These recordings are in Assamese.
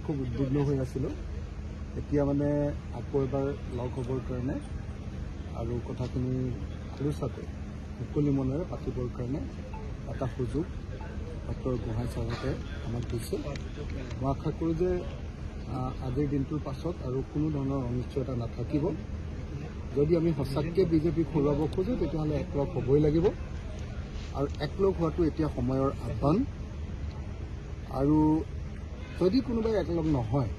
খুব উদ্বিগ্ন হৈ আছিলোঁ। এতিয়া মানে আকৌ এবাৰ লগ হ'বৰ কাৰণে আৰু কথাখিনি আলোচনাকৈ মুকলি মনেৰে পাতিবৰ কাৰণে এটা সুযোগ ডক্টৰ গোহাঁই ছাৰহঁতে আমাক দিছে। মই আশা কৰোঁ যে আজিৰ দিনটোৰ পাছত আৰু কোনো ধৰণৰ অনিশ্চয়তা নাথাকিব। যদি আমি সঁচাকৈ বিজেপিক হৰুৱাব খোজোঁ তেতিয়াহ'লে একলগ হ'বই লাগিব আৰু একলগ হোৱাটো এতিয়া সময়ৰ আহ্বান। আৰু যদি কোনোবাই একলগ নহয়,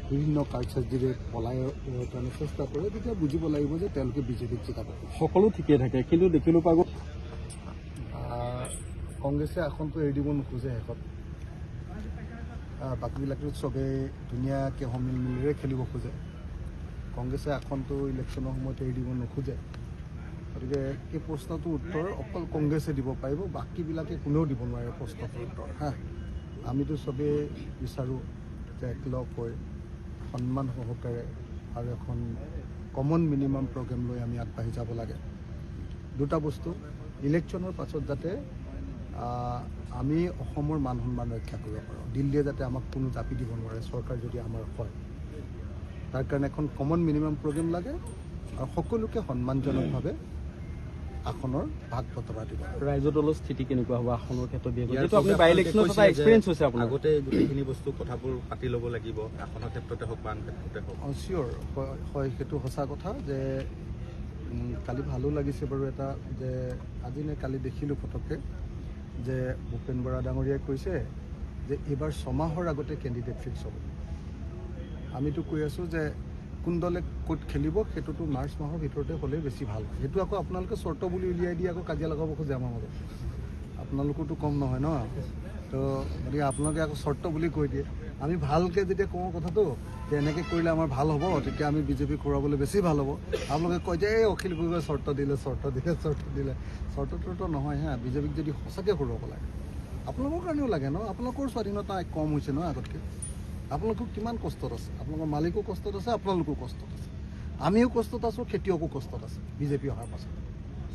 বিভিন্ন কাৰ্যসূচীৰে পলাই কাৰণে চেষ্টা কৰে, তেতিয়া বুজিব লাগিব যে তেওঁলোকে বিজেপিক জিকাব। সকলো ঠিকে থাকে, কিন্তু দেখিলোঁ পাব কংগ্ৰেছে আসনটো এৰি দিব নোখোজে শেষত। বাকীবিলাকেও চবেই ধুনীয়াকৈ সমিল মিলেৰে খেলিব খোজে। কংগ্ৰেছে আসনটো ইলেকশ্যনৰ সময়ত এৰি দিব নোখোজে। গতিকে এই প্ৰশ্নটোৰ উত্তৰ অকল কংগ্ৰেছে দিব পাৰিব, বাকীবিলাকে কোনেও দিব নোৱাৰে প্ৰশ্নটোৰ উত্তৰ। আমিতো চবেই বিচাৰোঁ যে একলগ হৈ সন্মান সহকাৰে আৰু এখন কমন মিনিমাম প্ৰগ্ৰেম লৈ আমি আগবাঢ়ি যাব লাগে। দুটা বস্তু, ইলেকশ্যনৰ পাছত যাতে আমি অসমৰ মান সন্মান ৰক্ষা কৰিব পাৰোঁ, দিল্লীয়ে যাতে আমাক কোনো জাপি দিব নোৱাৰে চৰকাৰ যদি আমাৰ হয়। তাৰ কাৰণে এখন কমন মিনিমাম প্ৰগ্ৰেম লাগে আৰু সকলোকে সন্মানজনকভাৱে আসনৰ ভাগ বতৰা দিব। ৰাইজৰ দলৰ স্থিতি কেনেকুৱা হ'ব আসনৰ ক্ষেত্ৰত? যিহেতু আপুনি বাই ইলেকশ্যনত এটা এক্সপিৰিয়েঞ্চ হৈছে আপোনাৰ। আগতে গোটেইখিনি বস্তু কথাবোৰ পাতি ল'ব লাগিব, আসনৰ ক্ষেত্ৰতে হওক বা আন ক্ষেত্ৰতে হওক। চিয়'ৰ হয়, সেইটো সঁচা কথা যে কালি ভালো লাগিছে বাৰু এটা যে আজি নে কালি দেখিলোঁ ফটককৈ যে ভূপেন বৰা ডাঙৰীয়াই কৈছে যে এইবাৰ 6 মাহৰ আগতে কেণ্ডিডেট ফিক্স হ'ব। আমিতো কৈ আছোঁ যে কোন দলে ক'ত খেলিব সেইটোতো মাৰ্চ মাহৰ ভিতৰতে হ'লে বেছি ভাল। সেইটো আকৌ আপোনালোকে চৰ্ত বুলি উলিয়াই দি আকৌ কাজিয়া লগাব খোজে আমাৰ মাজত। আপোনালোকোতো কম নহয় ন, তো গতিকে আপোনালোকে আকৌ চৰ্ত বুলি কৈ দিয়ে। আমি ভালকৈ যেতিয়া কওঁ কথাটো যে এনেকৈ কৰিলে আমাৰ ভাল হ'ব, তেতিয়া আমি বিজেপিক হৰুৱাবলৈ বেছি ভাল হ'ব। আপোনালোকে কয় যে এই অখিল গগৈয়ে চৰ্ত দিলে। চৰ্তটো নহয় বিজেপিক যদি সঁচাকৈ হৰুৱাব লাগে, আপোনালোকৰ কাৰণেও লাগে ন। আপোনালোকৰ স্বাধীনতা কম হৈছে ন আগতকৈ। আপোনালোকৰ কিমান কষ্টত আছে, আপোনালোকৰ মালিকো কষ্টত আছে, আপোনালোকো কষ্টত আছে, আমিও কষ্টত আছোঁ, খেতিয়কো কষ্টত আছে। বিজেপি অহাৰ পাছত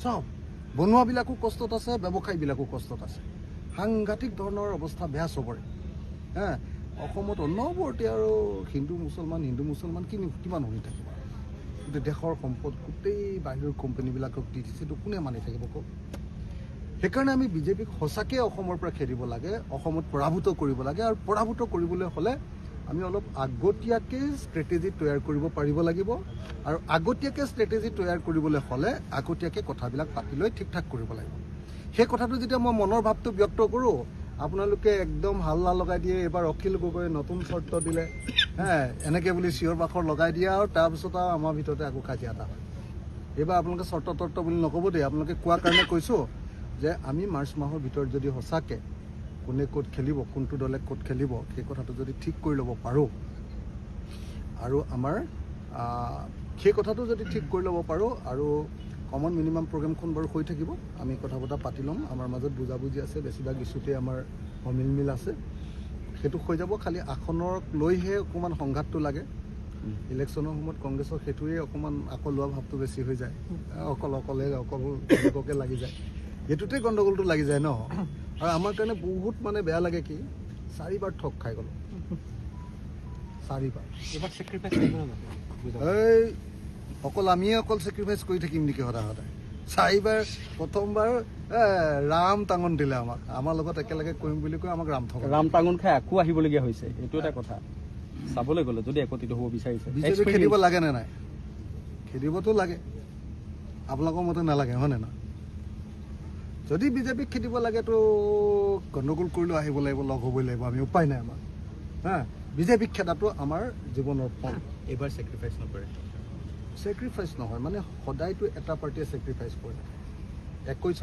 চব বনোৱাবিলাকো কষ্টত আছে, ব্যৱসায়ীবিলাকো কষ্টত আছে। সাংঘাতিক ধৰণৰ অৱস্থা বেয়া চবৰে। অসমত অনবৰতে আৰু হিন্দু মুছলমান কিমান শুনি থাকিব। গোটেই দেশৰ সম্পদ গোটেই বাহিৰৰ কোম্পানীবিলাকক দি দিছে, এইটো কোনে মানি থাকিব কওক। সেইকাৰণে আমি বিজেপিক সঁচাকৈ অসমৰ পৰা খেদিব লাগে, অসমত পৰাভূত কৰিব লাগে। আৰু পৰাভূত কৰিবলৈ হ'লে আমি অলপ আগতীয়াকৈ ষ্ট্ৰেটেজি তৈয়াৰ কৰিব পাৰিব লাগিব। আৰু আগতীয়াকৈ ষ্ট্ৰেটেজি তৈয়াৰ কৰিবলৈ হ'লে আগতীয়াকৈ কথাবিলাক পাতি লৈ ঠিক ঠাক কৰিব লাগিব। সেই কথাটো যেতিয়া মই মনৰ ভাৱটো ব্যক্ত কৰোঁ, আপোনালোকে একদম হাল্লা লগাই দিয়ে, এইবাৰ অখিল গগৈয়ে নতুন চৰ্ত দিলে, এনেকৈ বুলি চিঞৰ বাখৰ লগাই দিয়ে আৰু তাৰপিছত আৰু আমাৰ ভিতৰতে আকৌ কাজিয়া এটা হয়। এইবাৰ আপোনালোকে চৰ্ত বুলি নক'ব দেই। আপোনালোকে কোৱাৰ কাৰণে কৈছোঁ যে আমি মাৰ্চ মাহৰ ভিতৰত যদি সঁচাকৈ কোনে ক'ত খেলিব, কোনটো দলে ক'ত খেলিব, সেই কথাটো যদি ঠিক কৰি ল'ব পাৰোঁ আৰু আমাৰ সেই কথাটো যদি ঠিক কৰি ল'ব পাৰোঁ আৰু কমন মিনিমাম প্ৰগ্ৰেমখন বাৰু হৈ থাকিব, আমি কথা বতৰা পাতি ল'ম। আমাৰ মাজত বুজাবুজি আছে, বেছিভাগ ইছ্যুতে আমাৰ অমিল আছে, সেইটো হৈ যাব। খালি আসনক লৈহে অকণমান সংঘাতটো লাগে। ইলেকশ্যনৰ সময়ত কংগ্ৰেছৰ সেইটোৱে অকণমান আকৌ লোৱা ভাৱটো বেছি হৈ যায়, অকলকে লাগি যায়। সেইটোতে গণ্ডগোলটো লাগি যায় ন। আৰু আমাৰ কাৰণে বহুত মানে বেয়া লাগে কি 4বাৰ ঠগ খাই গ'লোঁ। 4বাৰ এই অকল আমিয়ে চেক্ৰিফাইচ কৰি থাকিম নেকি সদায়? 4বাৰ প্ৰথমবাৰ ৰাম টাঙন দিলে আমাক, আমাৰ লগত একেলগে কৰিম বুলি কৈ আমাক ৰাম টাঙন খাই আকৌ আহিবলগীয়া হৈছে। এইটো এটা কথা চাবলৈ গ'লে যদি একত্ৰিত হ'ব বিচাৰিছে। বিজেপি খেদিব লাগে নে নাই? খেদিবতো লাগে, আপোনালোকৰ মতে নালাগে হয়নে নহয়? যদি বিজেপিক খেদিব লাগেতো গণ্ডগোল কৰিলেও আহিব লাগিব, লগ হ'বই লাগিব। আমি উপায় নাই আমাৰ। বিজেপিক খেদাটো আমাৰ জীৱনৰ ফল। এইবাৰ ছেক্ৰিফাইচ নকৰে? ছেক্ৰিফাইচ নহয় মানে সদায়তো এটা পাৰ্টিয়ে ছেক্ৰিফাইচ কৰে। 21